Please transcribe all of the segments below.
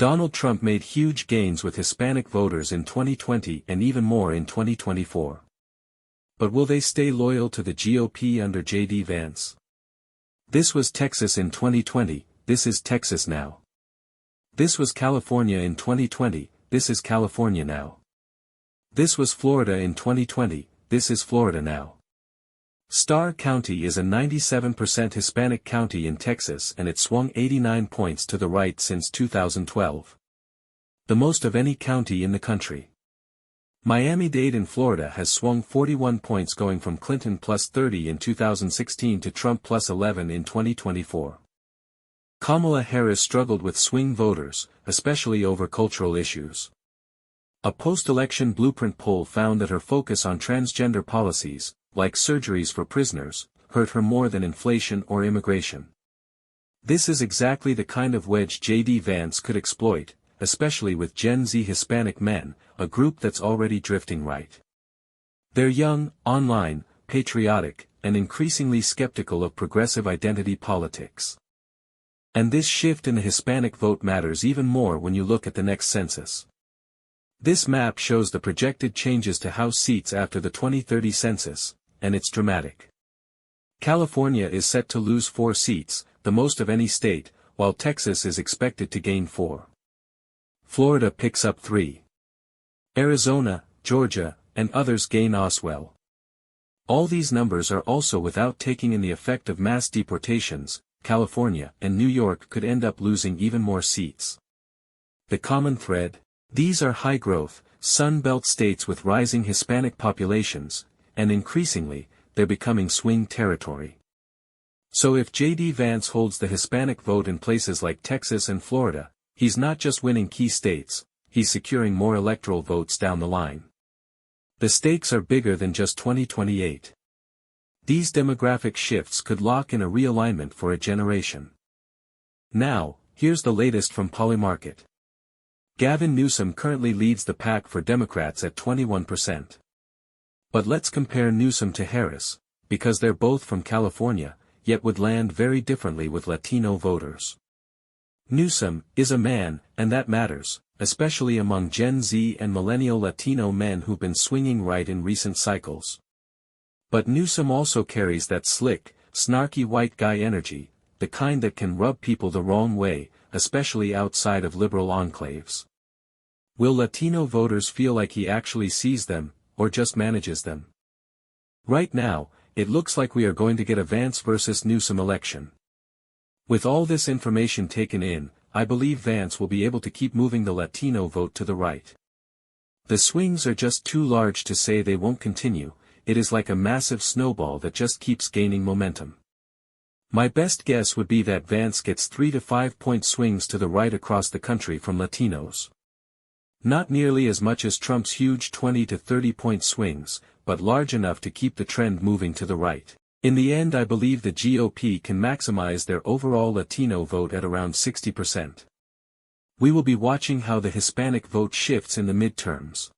Donald Trump made huge gains with Hispanic voters in 2020 and even more in 2024. But will they stay loyal to the GOP under J.D. Vance? This was Texas in 2020, this is Texas now. This was California in 2020, this is California now. This was Florida in 2020, this is Florida now. Starr County is a 97% Hispanic county in Texas and it swung 89 points to the right since 2012. The most of any county in the country. Miami-Dade in Florida has swung 41 points going from Clinton plus 30 in 2016 to Trump plus 11 in 2024. Kamala Harris struggled with swing voters, especially over cultural issues. A post-election blueprint poll found that her focus on transgender policies, like surgeries for prisoners, hurt her more than inflation or immigration. This is exactly the kind of wedge J.D. Vance could exploit, especially with Gen Z Hispanic men, a group that's already drifting right. They're young, online, patriotic, and increasingly skeptical of progressive identity politics. And this shift in the Hispanic vote matters even more when you look at the next census. This map shows the projected changes to House seats after the 2030 census, and it's dramatic. California is set to lose 4 seats, the most of any state, while Texas is expected to gain 4. Florida picks up 3. Arizona, Georgia, and others gain as well. All these numbers are also without taking in the effect of mass deportations. California and New York could end up losing even more seats. The common thread? These are high-growth, Sun Belt states with rising Hispanic populations, and increasingly, they're becoming swing territory. So if J.D. Vance holds the Hispanic vote in places like Texas and Florida, he's not just winning key states, he's securing more electoral votes down the line. The stakes are bigger than just 2028. These demographic shifts could lock in a realignment for a generation. Now, here's the latest from Polymarket. Gavin Newsom currently leads the pack for Democrats at 21%. But let's compare Newsom to Harris, because they're both from California, yet would land very differently with Latino voters. Newsom is a man, and that matters, especially among Gen Z and millennial Latino men who've been swinging right in recent cycles. But Newsom also carries that slick, snarky white guy energy, the kind that can rub people the wrong way, especially outside of liberal enclaves. Will Latino voters feel like he actually sees them, or just manages them? Right now, it looks like we are going to get a Vance versus Newsom election. With all this information taken in, I believe Vance will be able to keep moving the Latino vote to the right. The swings are just too large to say they won't continue, it is like a massive snowball that just keeps gaining momentum. My best guess would be that Vance gets 3 to 5 point swings to the right across the country from Latinos. Not nearly as much as Trump's huge 20 to 30 point swings, but large enough to keep the trend moving to the right. In the end, I believe the GOP can maximize their overall Latino vote at around 60%. We will be watching how the Hispanic vote shifts in the midterms.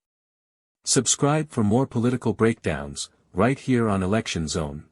Subscribe for more political breakdowns, right here on Election Zone.